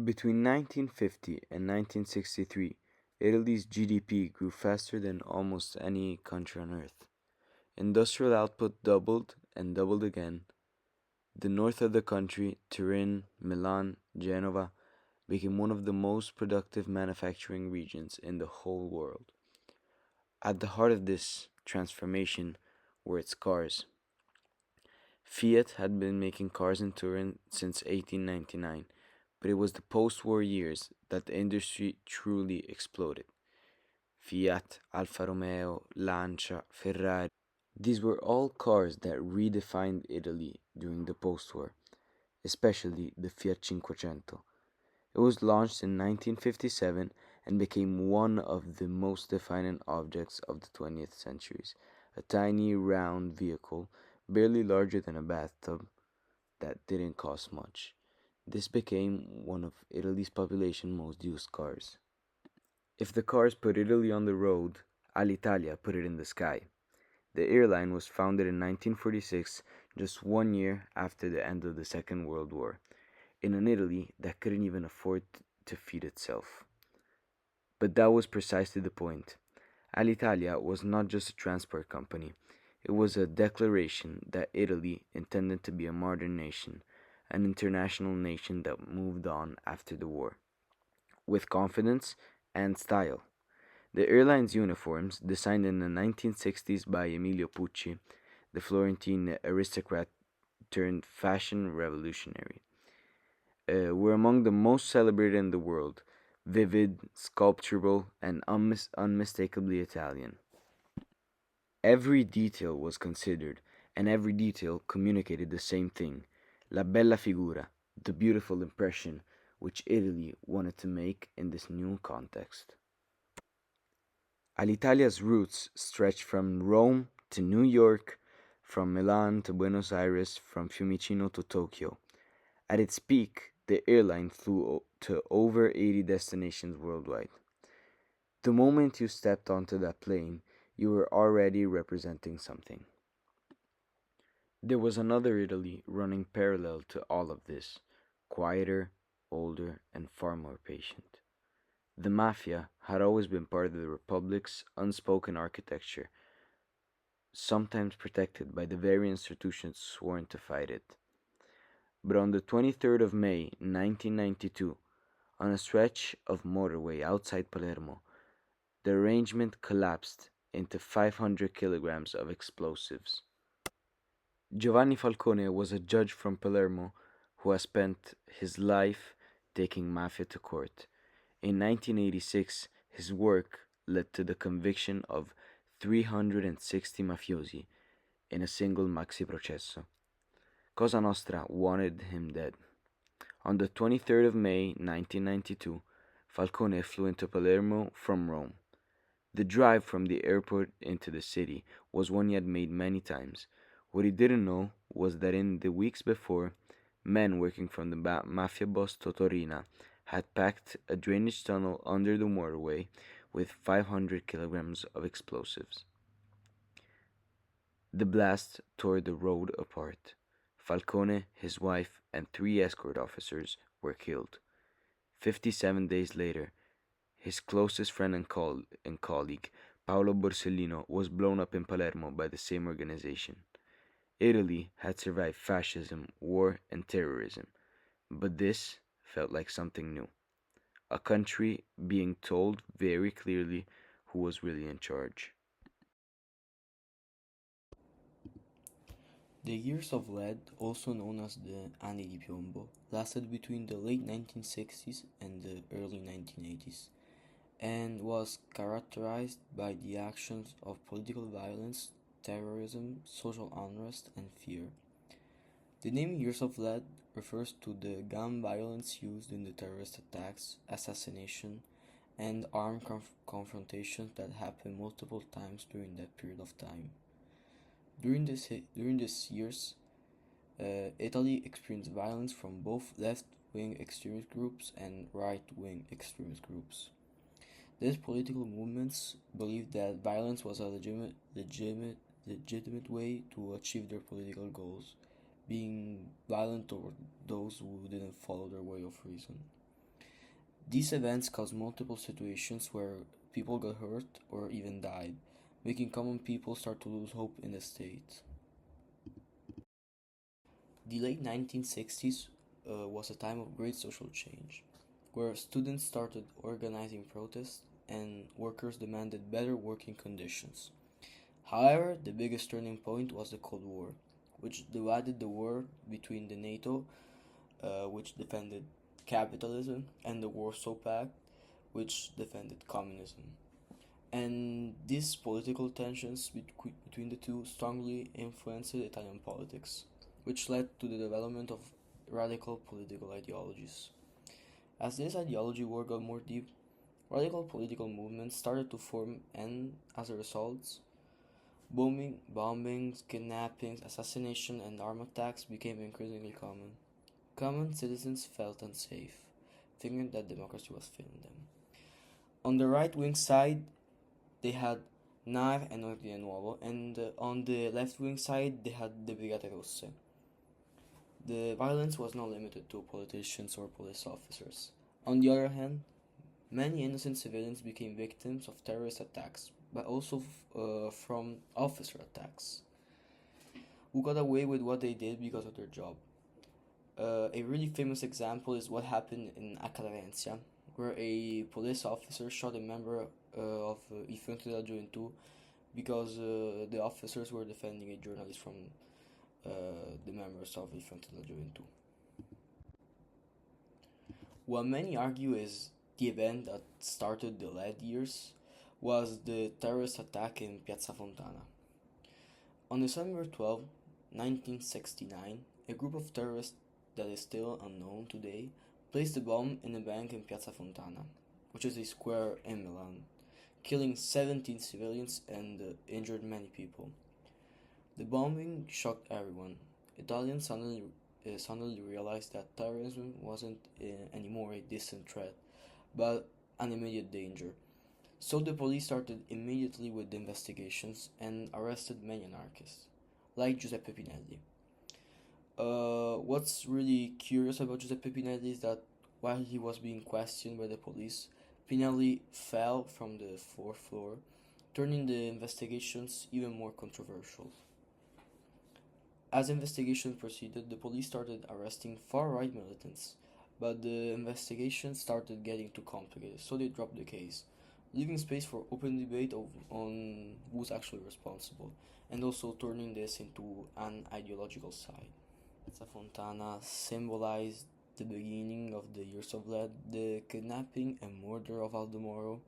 Between 1950 and 1963, Italy's GDP grew faster than almost any country on earth. Industrial output doubled and doubled again. The north of the country, Turin, Milan, Genova, became one of the most productive manufacturing regions in the whole world. At the heart of this transformation were its cars. Fiat had been making cars in Turin since 1899, but it was the post war years that the industry truly exploded. Fiat, Alfa Romeo, Lancia, Ferrari. These were all cars that redefined Italy during the post war, especially the Fiat 500. It was launched in 1957 and became one of the most defining objects of the 20th century. A tiny, round vehicle, barely larger than a bathtub, that didn't cost much. This became one of Italy's population most used cars. If the cars put Italy on the road, Alitalia put it in the sky. The airline was founded in 1946, just 1 year after the end of the Second World War, in an Italy that couldn't even afford to feed itself. But that was precisely the point. Alitalia was not just a transport company, it was a declaration that Italy intended to be a modern nation, an international nation that moved on after the war, with confidence and style. The airline's uniforms, designed in the 1960s by Emilio Pucci, the Florentine aristocrat turned fashion revolutionary, were among the most celebrated in the world, vivid, sculptural, and unmistakably Italian. Every detail was considered, and every detail communicated the same thing: la bella figura, the beautiful impression which Italy wanted to make in this new context. Alitalia's roots stretch from Rome to New York, from Milan to Buenos Aires, from Fiumicino to Tokyo. At its peak, the airline flew to over 80 destinations worldwide. The moment you stepped onto that plane, you were already representing something. There was another Italy running parallel to all of this, quieter, older, and far more patient. The mafia had always been part of the Republic's unspoken architecture, sometimes protected by the very institutions sworn to fight it. But on the 23rd of May, 1992, on a stretch of motorway outside Palermo, the arrangement collapsed into 500 kilograms of explosives. Giovanni Falcone was a judge from Palermo who has spent his life taking mafia to court. In 1986, his work led to the conviction of 360 mafiosi in a single maxi processo. Cosa Nostra wanted him dead. On the 23rd of May 1992, Falcone flew into Palermo from Rome. The drive from the airport into the city was one he had made many times. What he didn't know was that in the weeks before, men working from the mafia boss Totorina had packed a drainage tunnel under the motorway with 500 kilograms of explosives. The blast tore the road apart. Falcone, his wife, and three escort officers were killed. 57 days later, his closest friend and colleague, Paolo Borsellino, was blown up in Palermo by the same organization. Italy had survived fascism, war, and terrorism, but this felt like something new. A country being told very clearly who was really in charge. The years of lead, also known as the Anni di Piombo, lasted between the late 1960s and the early 1980s, and was characterized by the actions of political violence, terrorism, social unrest, and fear. The name Years of Lead refers to the gun violence used in the terrorist attacks, assassination, and armed confrontations that happened multiple times during that period of time. During these years, Italy experienced violence from both left-wing extremist groups and right-wing extremist groups. These political movements believed that violence was a legitimate way to achieve their political goals, being violent toward those who didn't follow their way of reason. These events caused multiple situations where people got hurt or even died, making common people start to lose hope in the state. The late 1960s was a time of great social change, where students started organizing protests and workers demanded better working conditions. However, the biggest turning point was the Cold War, which divided the world between the NATO, which defended capitalism, and the Warsaw Pact, which defended communism. And these political tensions between the two strongly influenced Italian politics, which led to the development of radical political ideologies. As this ideology war got more deep, radical political movements started to form, and as a result, bombings, kidnappings, assassination, and armed attacks became increasingly common. Common citizens felt unsafe, thinking that democracy was failing them. On the right wing side, they had NAR and Ordine Nuovo, and on the left wing side, they had the Brigate Rosse. The violence was not limited to politicians or police officers. On the other hand, many innocent civilians became victims of terrorist attacks, but also from officer attacks, who got away with what they did because of their job. A really famous example is what happened in Acalarencia, where a police officer shot a member of Il Fronte della Gioventù because the officers were defending a journalist from the members of Il Fronte della Gioventù. What many argue is the event that started the lead years was the terrorist attack in Piazza Fontana. On December 12, 1969, a group of terrorists that is still unknown today placed a bomb in a bank in Piazza Fontana, which is a square in Milan, killing 17 civilians and injured many people. The bombing shocked everyone. Italians suddenly realized that terrorism wasn't anymore a distant threat, but an immediate danger. So the police started immediately with the investigations and arrested many anarchists, like Giuseppe Pinelli. What's really curious about Giuseppe Pinelli is that while he was being questioned by the police, Pinelli fell from the fourth floor, turning the investigations even more controversial. As investigations proceeded, the police started arresting far-right militants, but the investigation started getting too complicated, so they dropped the case, leaving space for open debate on who's actually responsible, and also turning this into an ideological side. Piazza Fontana symbolized the beginning of the years of lead, the kidnapping and murder of Aldo Moro,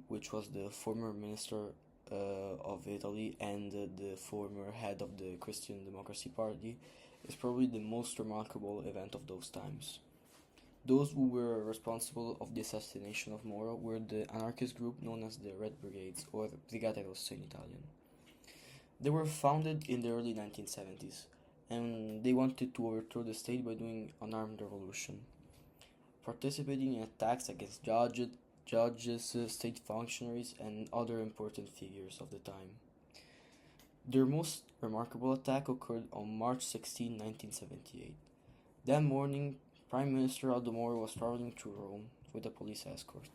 which was the former minister of Italy and the former head of the Christian Democracy Party, is probably the most remarkable event of those times. Those who were responsible of the assassination of Moro were the anarchist group known as the Red Brigades, or Brigate Rosse in Italian. They were founded in the early 1970s, and they wanted to overthrow the state by doing an armed revolution, participating in attacks against judges, state functionaries, and other important figures of the time. Their most remarkable attack occurred on March 16, 1978. That morning, Prime Minister Aldo Moro was traveling through Rome with a police escort.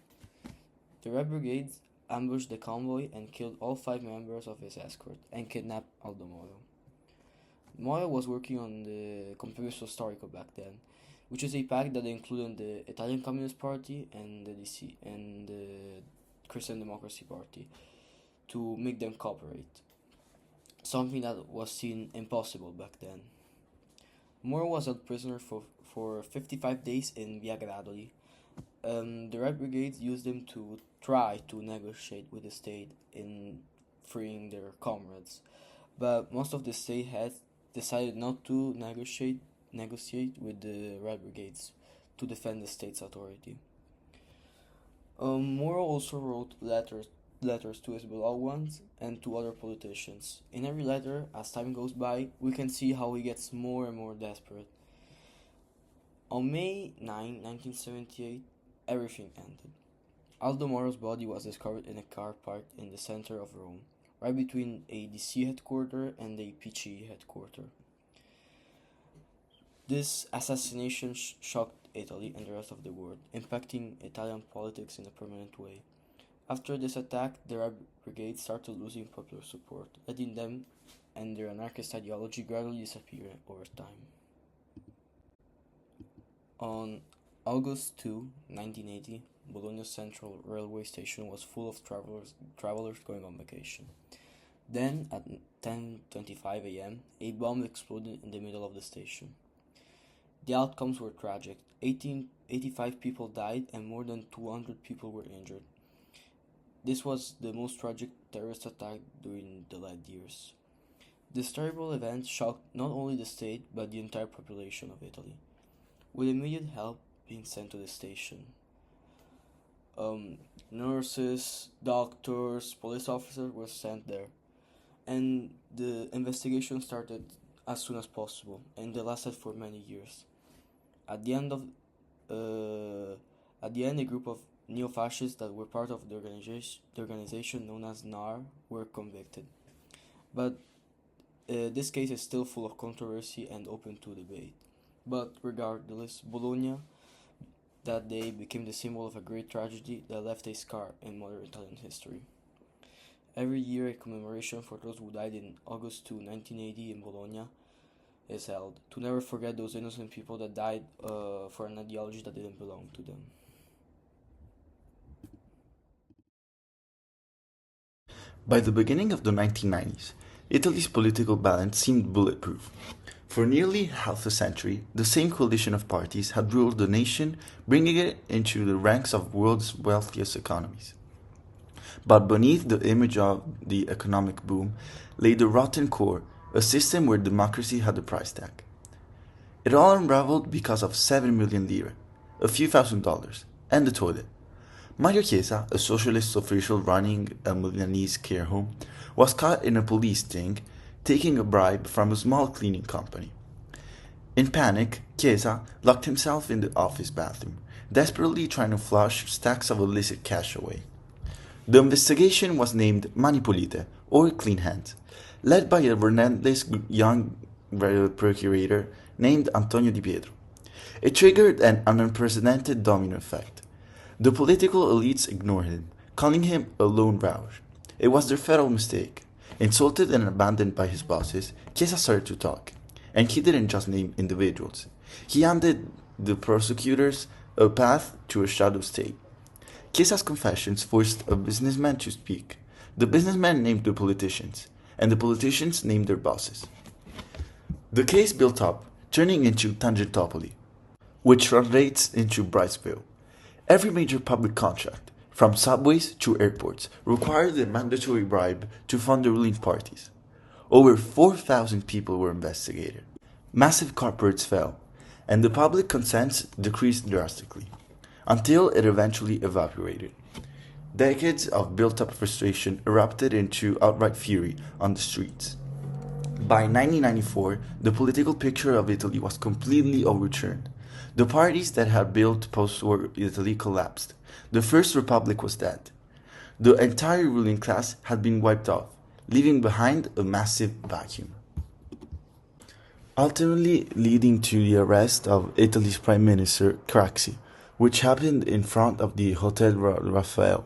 The Red Brigades ambushed the convoy and killed all 5 members of his escort and kidnapped Aldo Moro. Moro was working on the Compromesso Storico back then, which is a pact that included the Italian Communist Party and the DC and the Christian Democracy Party to make them cooperate, something that was seen impossible back then. Moro was held prisoner for 55 days in Via Gradoli. The Red Brigades used him to try to negotiate with the state in freeing their comrades, but most of the state heads decided not to negotiate with the Red Brigades to defend the state's authority. Moro also wrote letters to his beloved ones and to other politicians. In every letter, as time goes by, we can see how he gets more and more desperate. On May 9, 1978, everything ended. Aldo Moro's body was discovered in a car parked in the center of Rome, right between a DC headquarters and a PCE headquarters. This assassination shocked Italy and the rest of the world, impacting Italian politics in a permanent way. After this attack, the Arab brigades started losing popular support, letting them and their anarchist ideology gradually disappear over time. On August 2, 1980, Bologna's central railway station was full of travelers going on vacation. Then, at 10:25 a.m., a bomb exploded in the middle of the station. The outcomes were tragic. 85 people died and more than 200 people were injured. This was the most tragic terrorist attack during the late years. This terrible event shocked not only the state but the entire population of Italy, with immediate help being sent to the station. Nurses, doctors, police officers were sent there, and the investigation started as soon as possible, and it lasted for many years. At the end of a group of neo-fascists that were part of the organization known as NAR were convicted. But this case is still full of controversy and open to debate. But regardless, Bologna that day became the symbol of a great tragedy that left a scar in modern Italian history. Every year, a commemoration for those who died in August 2, 1980 in Bologna is held, to never forget those innocent people that died for an ideology that didn't belong to them. By the beginning of the 1990s, Italy's political balance seemed bulletproof. For nearly half a century, the same coalition of parties had ruled the nation, bringing it into the ranks of the world's wealthiest economies. But beneath the image of the economic boom lay the rotten core, a system where democracy had a price tag. It all unraveled because of 7 million lire, a few $1,000s, and the toilet. Mario Chiesa, a socialist official running a Milanese care home, was caught in a police sting, taking a bribe from a small cleaning company. In panic, Chiesa locked himself in the office bathroom, desperately trying to flush stacks of illicit cash away. The investigation was named Mani Pulite, or Clean Hands, led by a relentless young procurator named Antonio Di Pietro. It triggered an unprecedented domino effect. The political elites ignored him, calling him a lone rouge. It was their fatal mistake. Insulted and abandoned by his bosses, Chiesa started to talk. And he didn't just name individuals. He handed the prosecutors a path to a shadow state. Chiesa's confessions forced a businessman to speak. The businessman named the politicians, and the politicians named their bosses. The case built up, turning into Tangentopoli, which translates into Brightsville. Every major public contract, from subways to airports, required a mandatory bribe to fund the ruling parties. Over 4,000 people were investigated. Massive corporates fell, and the public consent decreased drastically, until it eventually evaporated. Decades of built-up frustration erupted into outright fury on the streets. By 1994, the political picture of Italy was completely overturned. The parties that had built post-war Italy collapsed. The First Republic was dead. The entire ruling class had been wiped off, leaving behind a massive vacuum. Ultimately leading to the arrest of Italy's Prime Minister Craxi, which happened in front of the Hotel Raffaele.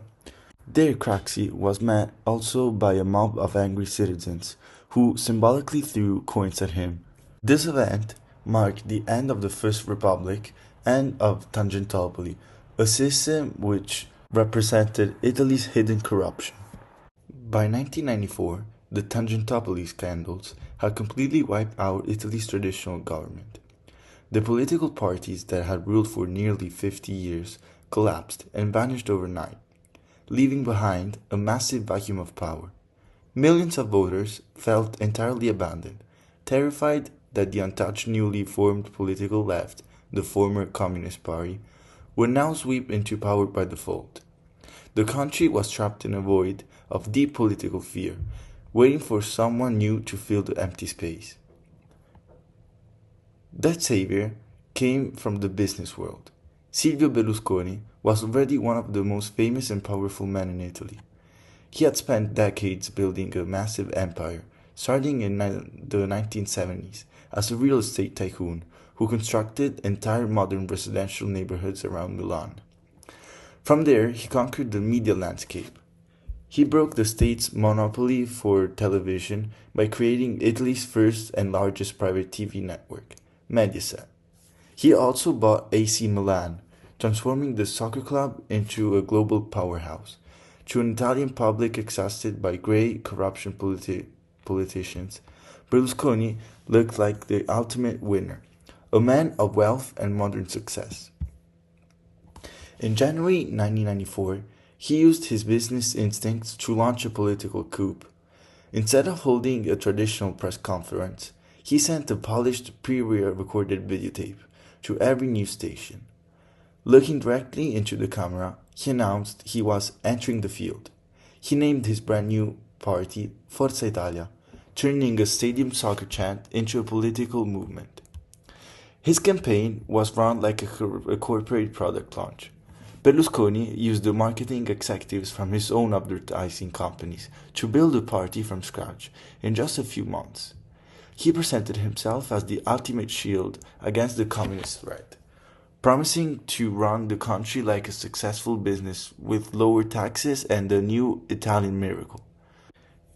There Craxi was met also by a mob of angry citizens, who symbolically threw coins at him. This event marked the end of the First Republic and of Tangentopoli, a system which represented Italy's hidden corruption. By 1994, the Tangentopoli scandals had completely wiped out Italy's traditional government. The political parties that had ruled for nearly 50 years collapsed and vanished overnight, leaving behind a massive vacuum of power. Millions of voters felt entirely abandoned, terrified that the untouched newly formed political left, the former Communist Party, would now sweep into power by default. The country was trapped in a void of deep political fear, waiting for someone new to fill the empty space. That savior came from the business world. Silvio Berlusconi was already one of the most famous and powerful men in Italy. He had spent decades building a massive empire, starting in the 1970s as a real estate tycoon who constructed entire modern residential neighborhoods around Milan. From there, he conquered the media landscape. He broke the state's monopoly for television by creating Italy's first and largest private TV network, Mediaset. He also bought AC Milan, transforming the soccer club into a global powerhouse. To an Italian public exhausted by grey corruption politicians, Berlusconi looked like the ultimate winner, a man of wealth and modern success. In January 1994, he used his business instincts to launch a political coup. Instead of holding a traditional press conference, he sent a polished pre-recorded videotape to every news station. Looking directly into the camera, he announced he was entering the field. He named his brand new party Forza Italia, turning a stadium soccer chant into a political movement. His campaign was run like a corporate product launch. Berlusconi used the marketing executives from his own advertising companies to build a party from scratch in just a few months. He presented himself as the ultimate shield against the communist threat, promising to run the country like a successful business with lower taxes and a new Italian miracle.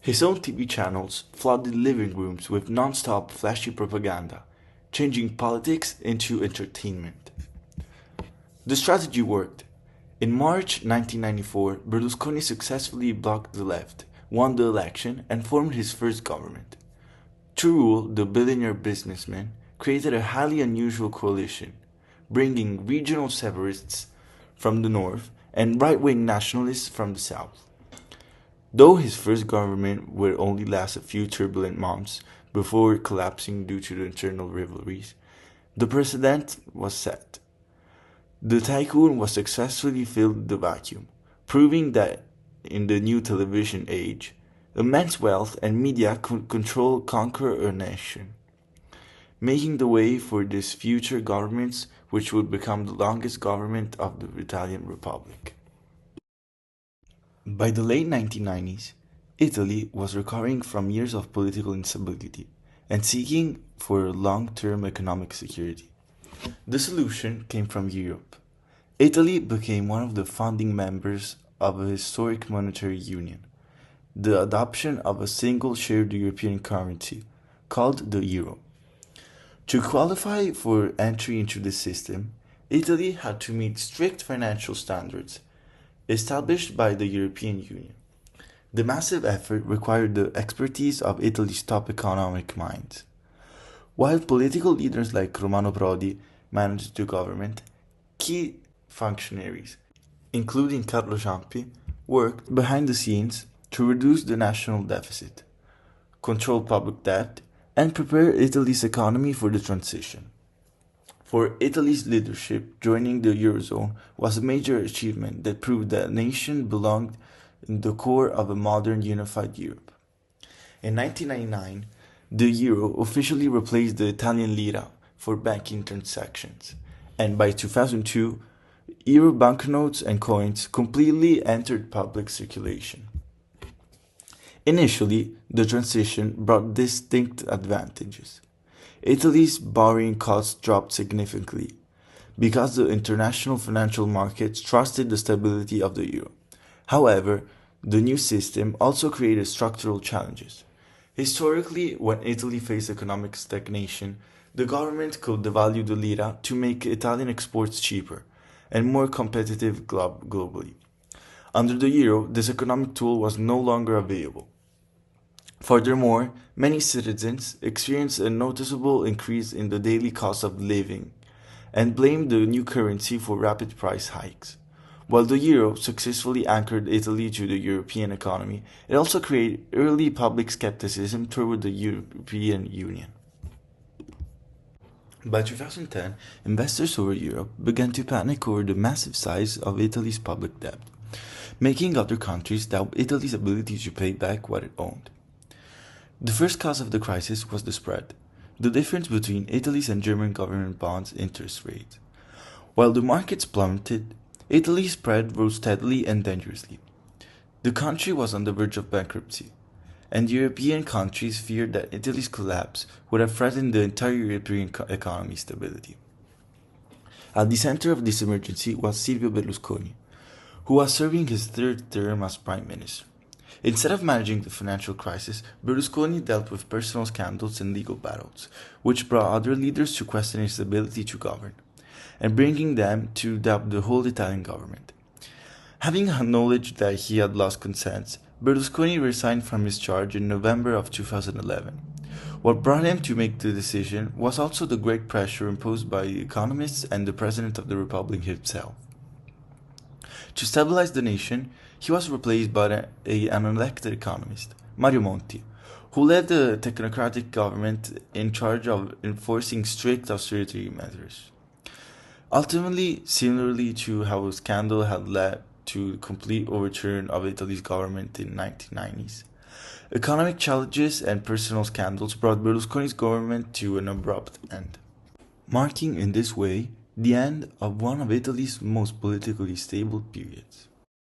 His own TV channels flooded living rooms with non-stop flashy propaganda, changing politics into entertainment. The strategy worked. In March 1994, Berlusconi successfully blocked the left, won the election, and formed his first government. To rule, the billionaire businessman created a highly unusual coalition, bringing regional separatists from the north and right-wing nationalists from the south. Though his first government would only last a few turbulent months before collapsing due to the internal rivalries, the precedent was set. The tycoon was successfully filled the vacuum, proving that in the new television age, immense wealth and media could conquer a nation, making the way for these future governments which would become the longest government of the Italian Republic. By the late 1990s, Italy was recovering from years of political instability and seeking for long-term economic security. The solution came from Europe. Italy became one of the founding members of a historic monetary union, the adoption of a single shared European currency, called the euro. To qualify for entry into the system, Italy had to meet strict financial standards established by the European Union. The massive effort required the expertise of Italy's top economic minds. While political leaders like Romano Prodi managed the government, key functionaries, including Carlo Ciampi, worked behind the scenes to reduce the national deficit, control public debt, and prepare Italy's economy for the transition. For Italy's leadership, joining the Eurozone was a major achievement that proved that the nation belonged in the core of a modern unified Europe. In 1999, the euro officially replaced the Italian lira for banking transactions, and by 2002, euro banknotes and coins completely entered public circulation. Initially, the transition brought distinct advantages. Italy's borrowing costs dropped significantly because the international financial markets trusted the stability of the euro. However, the new system also created structural challenges. Historically, when Italy faced economic stagnation, the government could devalue the lira to make Italian exports cheaper and more competitive globally. Under the euro, this economic tool was no longer available. Furthermore, many citizens experienced a noticeable increase in the daily cost of living and blamed the new currency for rapid price hikes. While the euro successfully anchored Italy to the European economy, it also created early public skepticism toward the European Union. By 2010, investors over Europe began to panic over the massive size of Italy's public debt, making other countries doubt Italy's ability to pay back what it owned. The first cause of the crisis was the spread, the difference between Italy's and German government bonds interest rates. While the markets plummeted, Italy's spread rose steadily and dangerously. The country was on the verge of bankruptcy. and European countries feared that Italy's collapse would have threatened the entire European economy's stability. At the center of this emergency was Silvio Berlusconi, who was serving his third term as prime minister. Instead of managing the financial crisis, Berlusconi dealt with personal scandals and legal battles, which brought other leaders to question his ability to govern, and bringing them to doubt the whole Italian government. Having acknowledged that he had lost consent, Berlusconi resigned from his charge in November of 2011. What brought him to make the decision was also the great pressure imposed by the economists and the President of the Republic himself. To stabilize the nation, he was replaced by an elected economist, Mario Monti, who led the technocratic government in charge of enforcing strict austerity measures. Ultimately, similarly to how a scandal had led to the complete overturn of Italy's government in the 1990s, economic challenges and personal scandals brought Berlusconi's government to an abrupt end, marking in this way the end of one of Italy's most politically stable periods.